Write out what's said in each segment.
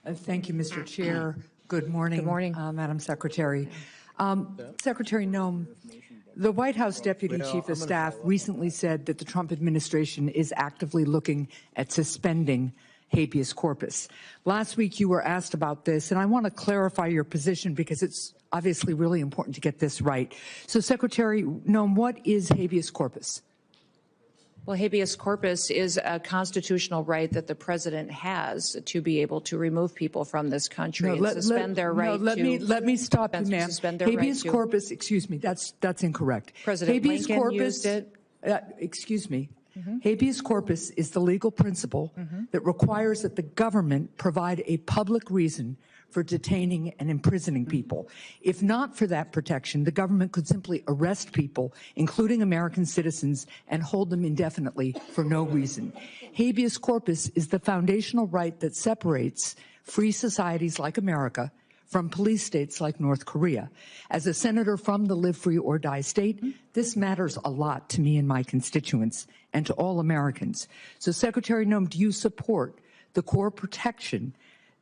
Thank you, Mr. Chair. Good morning. Good morning. Madam Secretary. Secretary Noem, the White House Deputy Chief of Staff recently said that the Trump administration is actively looking at suspending habeas corpus. Last week you were asked about this, and I want to clarify your position because it's obviously really important to get this right. So, Secretary Noem, what is habeas corpus? Well, habeas corpus is a constitutional right that the president has to be able to remove people from this country and suspend their right to. Let me stop you, ma'am. Habeas corpus, excuse me, that's incorrect. President Habeas Lincoln corpus, used it. Excuse me. Habeas corpus is the legal principle that requires that the government provide a public reason for detaining and imprisoning people. If not for that protection, the government could simply arrest people, including American citizens, and hold them indefinitely for no reason. Habeas corpus is the foundational right that separates free societies like America from police states like North Korea. As a senator from the live free or die state, this matters a lot to me and my constituents and to all Americans. So, Secretary Noem, do you support the core protection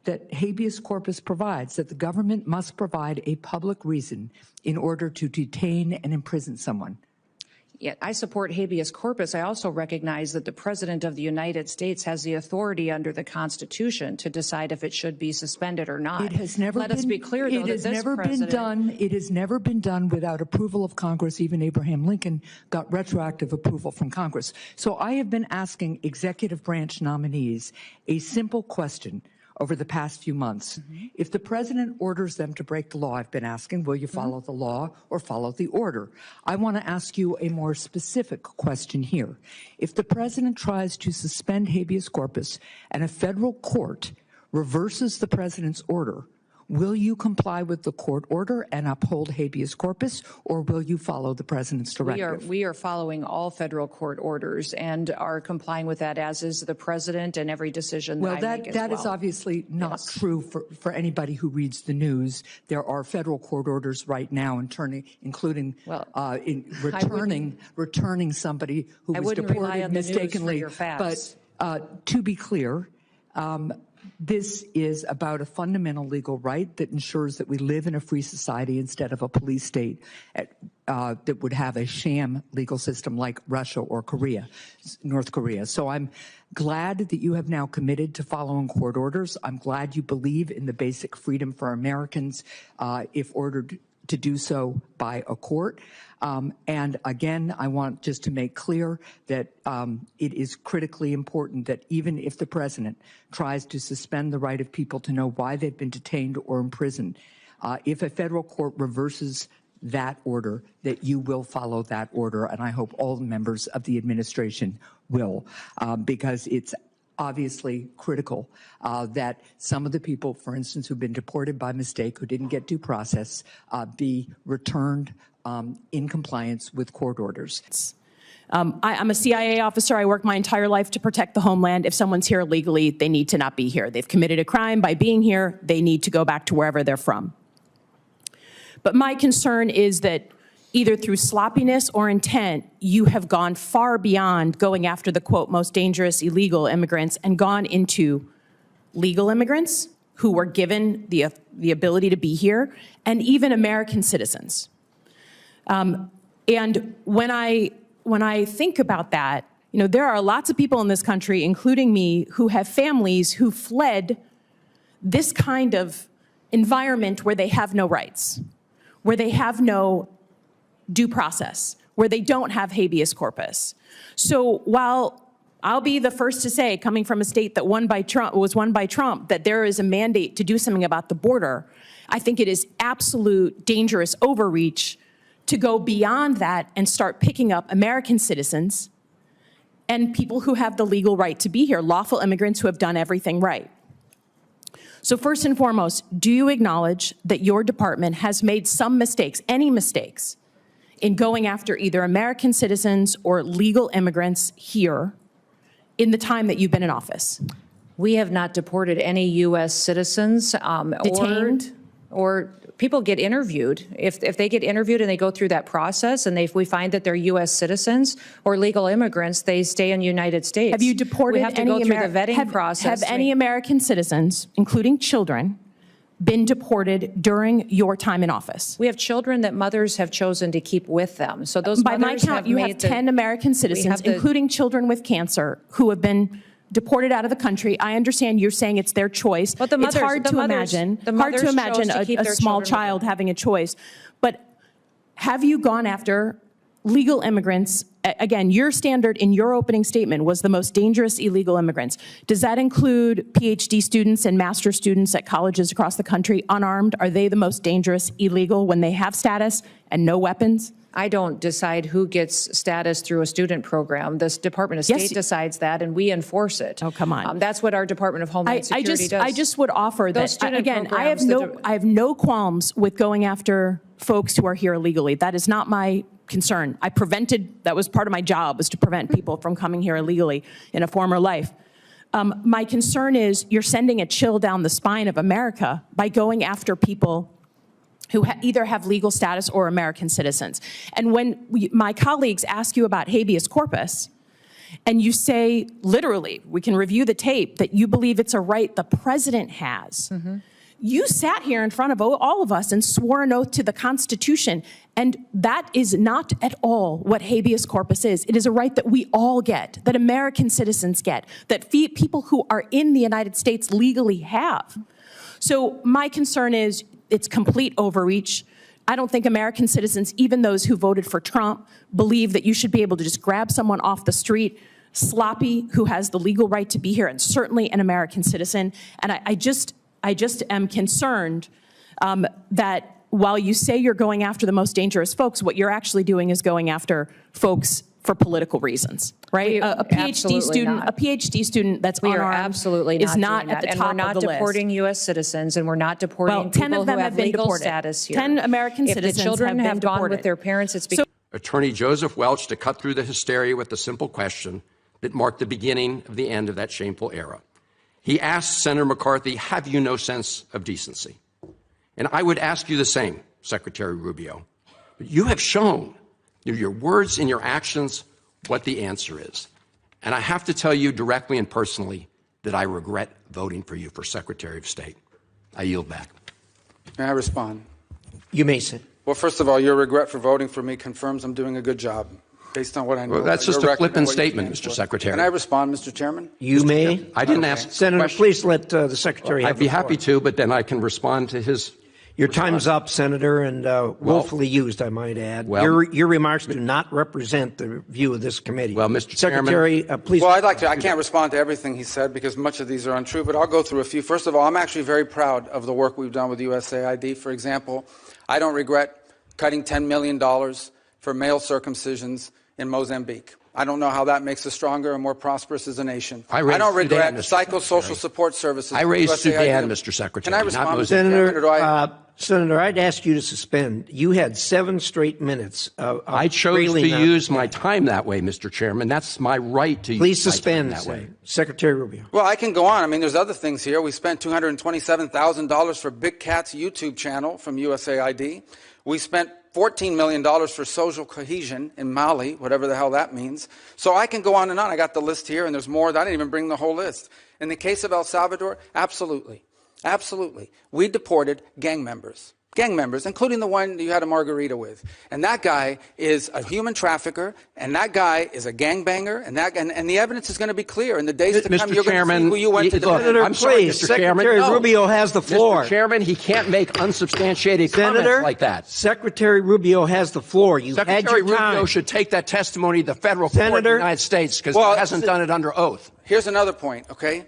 that habeas corpus provides, that the government must provide a public reason in order to detain and imprison someone? Yeah, I support habeas corpus. I also recognize that the President of the United States has the authority under the Constitution to decide if it should be suspended or not. It has never Let been, us be clear, though, it has never been done. It has never been done without approval of Congress. Even Abraham Lincoln got retroactive approval from Congress. So I have been asking executive branch nominees a simple question over the past few months. If the president orders them to break the law, I've been asking, will you follow the law or follow the order? I want to ask you a more specific question here. If the president tries to suspend habeas corpus and a federal court reverses the president's order, will you comply with the court order and uphold habeas corpus, or will you follow the president's directive? We are following all federal court orders and are complying with that, as is the president, and every decision that I make as well. That is obviously not true for anybody who reads the news. There are federal court orders right now, including returning somebody who was deported mistakenly. But to be clear, this is about a fundamental legal right that ensures that we live in a free society instead of a police state that would have a sham legal system like Russia or North Korea. So I'm glad that you have now committed to following court orders. I'm glad you believe in the basic freedom for Americans if ordered to do so by a court. And again, I want just to make clear that it is critically important that even if the president tries to suspend the right of people to know why they've been detained or imprisoned, if a federal court reverses that order, that you will follow that order. And I hope all members of the administration will, because it's obviously critical that some of the people, for instance, who've been deported by mistake, who didn't get due process, be returned in compliance with court orders. I'm a CIA officer. I work my entire life to protect the homeland. If someone's here illegally, they need to not be here. They've committed a crime by being here. They need to go back to wherever they're from. But my concern is that either through sloppiness or intent, you have gone far beyond going after the, quote, most dangerous illegal immigrants and gone into legal immigrants who were given the ability to be here, and even American citizens. And when I think about that, you know, there are lots of people in this country, including me, who have families who fled this kind of environment where they have no rights, where they have no due process, where they don't have habeas corpus. So while I'll be the first to say, coming from a state that was won by Trump, that there is a mandate to do something about the border, I think it is absolute dangerous overreach to go beyond that and start picking up American citizens and people who have the legal right to be here, lawful immigrants who have done everything right. So first and foremost, do you acknowledge that your department has made some mistakes, any mistakes, in going after either American citizens or legal immigrants here in the time that you've been in office? We have not deported any U.S. citizens detained or people get interviewed. If they get interviewed and they go through that process, and if we find that they're U.S. citizens or legal immigrants, they stay in the United States. Have you deported we have to any go through the vetting process. Have any American citizens, including children, been deported during your time in office? We have children that mothers have chosen to keep with them. So those by my count, you have 10 American citizens, including children with cancer, who have been deported out of the country. I understand you're saying it's their choice. But it's hard to imagine a small child having a choice. But have you gone after legal immigrants? Again, your standard in your opening statement was the most dangerous illegal immigrants. Does that include PhD students and master students at colleges across the country, unarmed? Are they the most dangerous illegal when they have status and no weapons? I don't decide who gets status through a student program. The Department of State decides that, and we enforce it. Oh, come on. That's what our Department of Homeland Security does. I just would offer that, again, I have no qualms with going after folks who are here illegally. That is not my concern. That was part of my job, was to prevent people from coming here illegally in a former life. My concern is you're sending a chill down the spine of America by going after people who either have legal status or American citizens. And when my colleagues ask you about habeas corpus, and you say, literally, we can review the tape, that you believe it's a right the president has, you sat here in front of all of us and swore an oath to the Constitution, and that is not at all what habeas corpus is. It is a right that we all get, that American citizens get, that people who are in the United States legally have. So my concern is it's complete overreach. I don't think American citizens, even those who voted for Trump, believe that you should be able to just grab someone off the street, sloppy, who has the legal right to be here, and certainly an American citizen. And I just am concerned that while you say you're going after the most dangerous folks, what you're actually doing is going after folks for political reasons, right? A PhD student that's unarmed is not at the top of the list. And we're not deporting U.S. citizens, and we're not deporting people who have legal status here. 10 American citizens have been deported. If the children have gone with their parents, it's because... Attorney Joseph Welch to cut through the hysteria with the simple question that marked the beginning of the end of that shameful era. He asked Senator McCarthy, have you no sense of decency? And I would ask you the same, Secretary Rubio. But you have shown through your words and your actions what the answer is. And I have to tell you directly and personally that I regret voting for you for Secretary of State. I yield back. May I respond? You may, sir. Well, first of all, your regret for voting for me confirms I'm doing a good job, based on what I know. Well, that's just a flippant statement, Mr. Secretary. Can I respond, Mr. Chairman? You may. I didn't ask. Senator, please let the Secretary have I'd be happy to, but then I can respond to his... Your time's up, Senator, and willfully used, I might add. Your remarks do not represent the view of this committee. Well, Mr. Secretary, please. Well, I'd like to. I can't respond to everything he said because much of these are untrue, but I'll go through a few. First of all, I'm actually very proud of the work we've done with USAID. For example, I don't regret cutting $10 million for male circumcisions in Mozambique. I don't know how that makes us stronger and more prosperous as a nation. I don't regret psychosocial support services. I raised Sudan, Mr. Secretary. Can I respond, Senator, I'd ask you to suspend. You had 7 straight minutes. I chose to use my time that way, Mr. Chairman. That's my right to use my time that way. Secretary Rubio. Well, I can go on. I mean, there's other things here. We spent $227,000 for Big Cat's YouTube channel from USAID. We spent $14 million for social cohesion in Mali, whatever the hell that means. So I can go on and on. I got the list here, and there's more. I didn't even bring the whole list. In the case of El Salvador, absolutely. Absolutely. We deported gang members, including the one you had a margarita with. And that guy is a human trafficker, and that guy is a gangbanger, and the evidence is going to be clear. In the days to come, you're going to see who you went to defend. Senator, I'm sorry, Mr. Chairman. Secretary Rubio has the floor. Mr. Chairman, he can't make unsubstantiated comments like that. Secretary Rubio has the floor. Secretary Rubio should take that testimony to the federal court of the United States because he hasn't done it under oath. Here's another point, okay?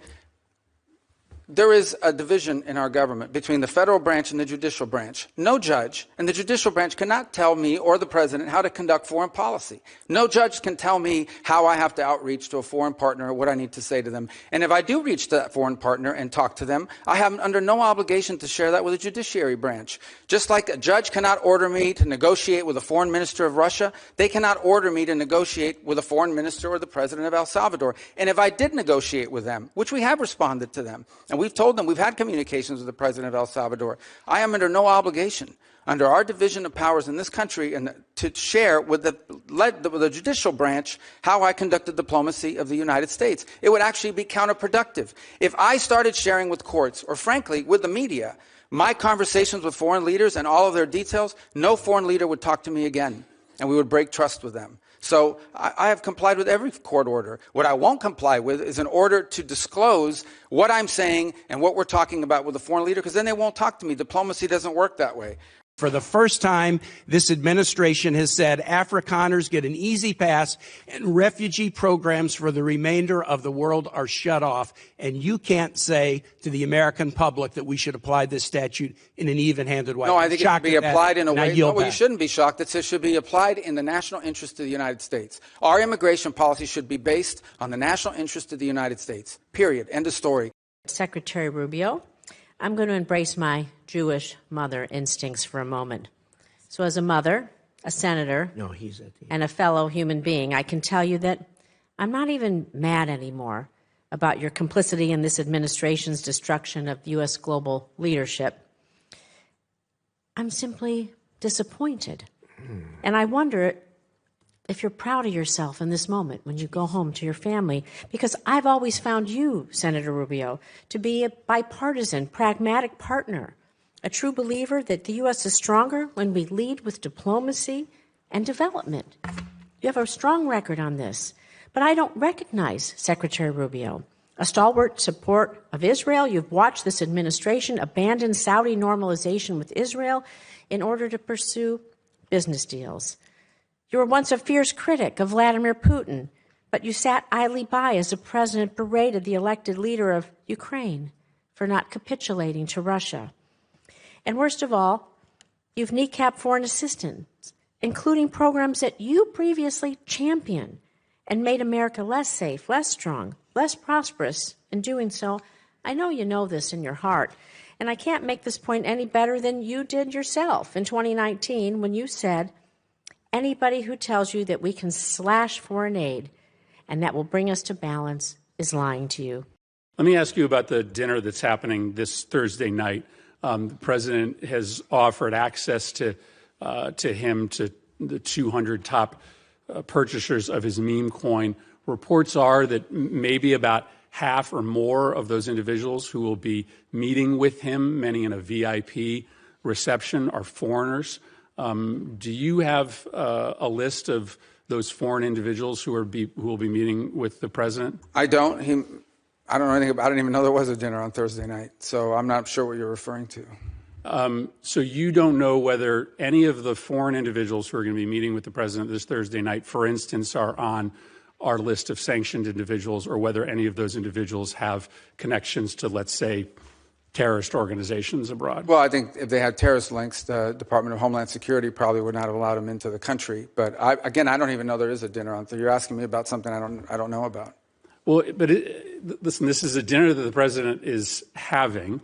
There is a division in our government between the federal branch and the judicial branch. No judge in the judicial branch cannot tell me or the president how to conduct foreign policy. No judge can tell me how I have to outreach to a foreign partner or what I need to say to them. And if I do reach to that foreign partner and talk to them, I have under no obligation to share that with the judiciary branch. Just like a judge cannot order me to negotiate with a foreign minister of Russia, they cannot order me to negotiate with a foreign minister or the president of El Salvador. And if I did negotiate with them, which we have responded to them, And we've told them, we've had communications with the president of El Salvador. I am under no obligation, under our division of powers in this country, and to share with the judicial branch how I conducted diplomacy of the United States. It would actually be counterproductive. If I started sharing with courts, or frankly, with the media, my conversations with foreign leaders and all of their details, no foreign leader would talk to me again, and we would break trust with them. So I have complied with every court order. What I won't comply with is an order to disclose what I'm saying and what we're talking about with a foreign leader, because then they won't talk to me. Diplomacy doesn't work that way. For the first time, this administration has said Afrikaners get an easy pass and refugee programs for the remainder of the world are shut off. And you can't say to the American public that we should apply this statute in an even-handed way. No, I think it should be applied in a way. No, well, you shouldn't be shocked. It should be applied in the national interest of the United States. Our immigration policy should be based on the national interest of the United States. Period. End of story. Secretary Rubio, I'm going to embrace my Jewish mother instincts for a moment. So as a mother, a senator, and a fellow human being, I can tell you that I'm not even mad anymore about your complicity in this administration's destruction of U.S. global leadership. I'm simply disappointed. And I wonder if you're proud of yourself in this moment when you go home to your family, because I've always found you, Senator Rubio, to be a bipartisan, pragmatic partner, a true believer that the U.S. is stronger when we lead with diplomacy and development. You have a strong record on this, but I don't recognize Secretary Rubio. A stalwart support of Israel, you've watched this administration abandon Saudi normalization with Israel in order to pursue business deals. You were once a fierce critic of Vladimir Putin, but you sat idly by as the president berated the elected leader of Ukraine for not capitulating to Russia. And worst of all, you've kneecapped foreign assistance, including programs that you previously championed and made America less safe, less strong, less prosperous in doing so. I know you know this in your heart, and I can't make this point any better than you did yourself in 2019 when you said, anybody who tells you that we can slash foreign aid and that will bring us to balance is lying to you. Let me ask you about the dinner that's happening this Thursday night. The president has offered access to him to the 200 top purchasers of his meme coin. Reports are that maybe about half or more of those individuals who will be meeting with him, many in a VIP reception, are foreigners. Do you have a list of those foreign individuals who will be meeting with the president? I don't. I don't know anything about. I didn't even know there was a dinner on Thursday night, so I'm not sure what you're referring to. So you don't know whether any of the foreign individuals who are going to be meeting with the president this Thursday night, for instance, are on our list of sanctioned individuals, or whether any of those individuals have connections to, let's say, terrorist organizations abroad? Well, I think if they had terrorist links, the Department of Homeland Security probably would not have allowed them into the country. But I don't even know there is a dinner on Thursday. You're asking me about something I don't know about. Well, but listen, this is a dinner that the president is having.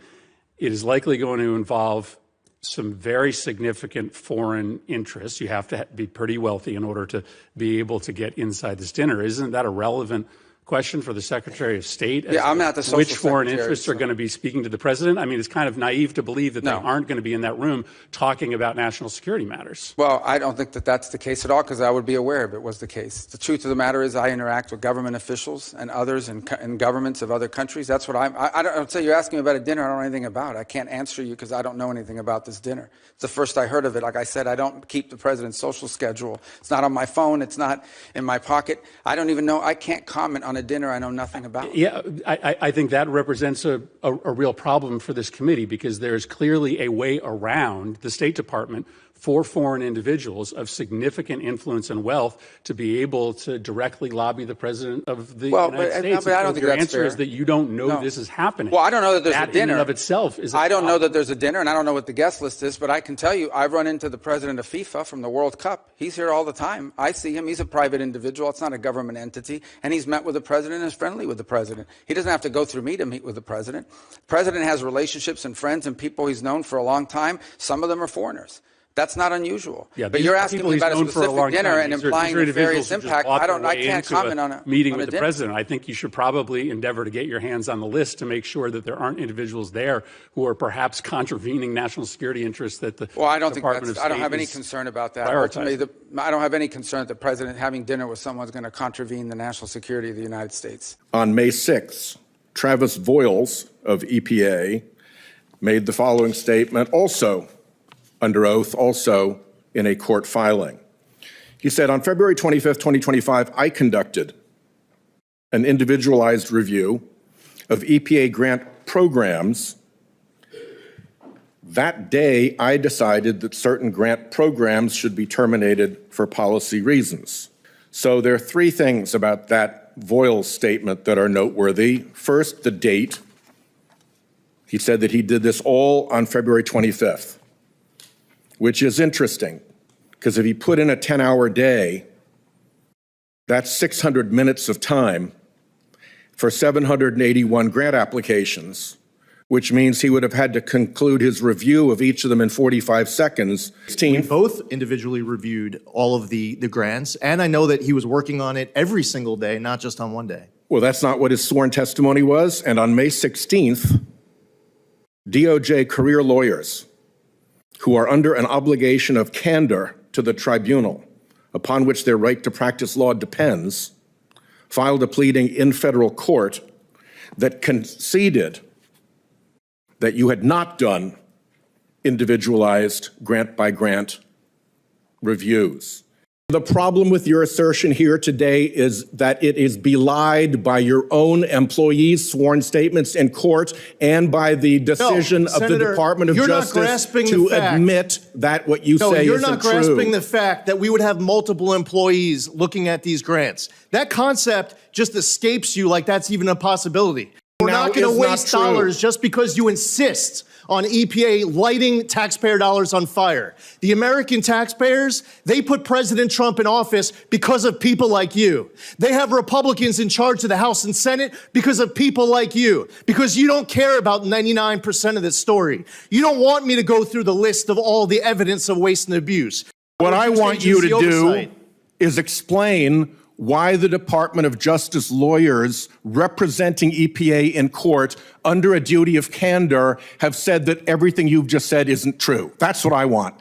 It is likely going to involve some very significant foreign interests. You have to be pretty wealthy in order to be able to get inside this dinner. Isn't that a relevant question for the Secretary of State? Yeah, I'm not the social which foreign secretary, interests are going to be speaking to the president? I mean, it's kind of naive to believe that they aren't going to be in that room talking about national security matters. Well, I don't think that that's the case at all, because I would be aware if it was the case. The truth of the matter is I interact with government officials and others in governments of other countries. That's what I don't say. You're asking me about a dinner I don't know anything about. I can't answer you because I don't know anything about this dinner. It's the first I heard of it. Like I said, I don't keep the president's social schedule. It's not on my phone. It's not in my pocket. I don't even know. I can't comment on a dinner I know nothing about. Yeah, I think that represents a real problem for this committee, because there's clearly a way around the State Department for foreign individuals of significant influence and wealth to be able to directly lobby the president of the United States. But I don't think your that's answer fair. is that you don't know this is happening. Well, I don't know that there's that a dinner. In and of itself is I don't know that there's a dinner, and I don't know what the guest list is, but I can tell you I've run into the president of FIFA from the World Cup. He's here all the time. I see him. He's a private individual. It's not a government entity. And he's met with the president and is friendly with the president. He doesn't have to go through me to meet with the president. The president has relationships and friends and people he's known for a long time. Some of them are foreigners. That's not unusual. Yeah, but you're asking me about a specific dinner and implying nefarious impact. I can't comment on a meeting on with a the president. I think you should probably endeavor to get your hands on the list to make sure that there aren't individuals there who are perhaps contravening national security interests that the Well, I don't Department think that's, of I don't State have any is concern about that. prioritizing. Ultimately, I don't have any concern that the president having dinner with someone is going to contravene the national security of the United States. On May 6th, Travis Voiles of EPA made the following statement, also under oath, also in a court filing. He said, on February 25th, 2025, I conducted an individualized review of EPA grant programs. That day, I decided that certain grant programs should be terminated for policy reasons. So there are three things about that Voiles statement that are noteworthy. First, the date. He said that he did this all on February 25th, which is interesting, because if he put in a 10-hour day, that's 600 minutes of time for 781 grant applications, which means he would have had to conclude his review of each of them in 45 seconds. We both individually reviewed all of the grants, and I know that he was working on it every single day, not just on one day. Well, that's not what his sworn testimony was. And on May 16th, DOJ career lawyers who are under an obligation of candor to the tribunal, upon which their right to practice law depends, filed a pleading in federal court that conceded that you had not done individualized grant-by-grant reviews. The problem with your assertion here today is that it is belied by your own employees' sworn statements in court and by the decision of the Department of Justice to admit that what you say isn't true. You're not grasping the fact that we would have multiple employees looking at these grants. That concept just escapes you like that's even a possibility. We're not going to waste dollars just because you insist on EPA lighting taxpayer dollars on fire. The American taxpayers, they put President Trump in office because of people like you. They have Republicans in charge of the House and Senate because of people like you, because you don't care about 99% of this story. You don't want me to go through the list of all the evidence of waste and abuse. What I want you to do is explain why the Department of Justice lawyers representing EPA in court under a duty of candor have said that everything you've just said isn't true. That's what I want.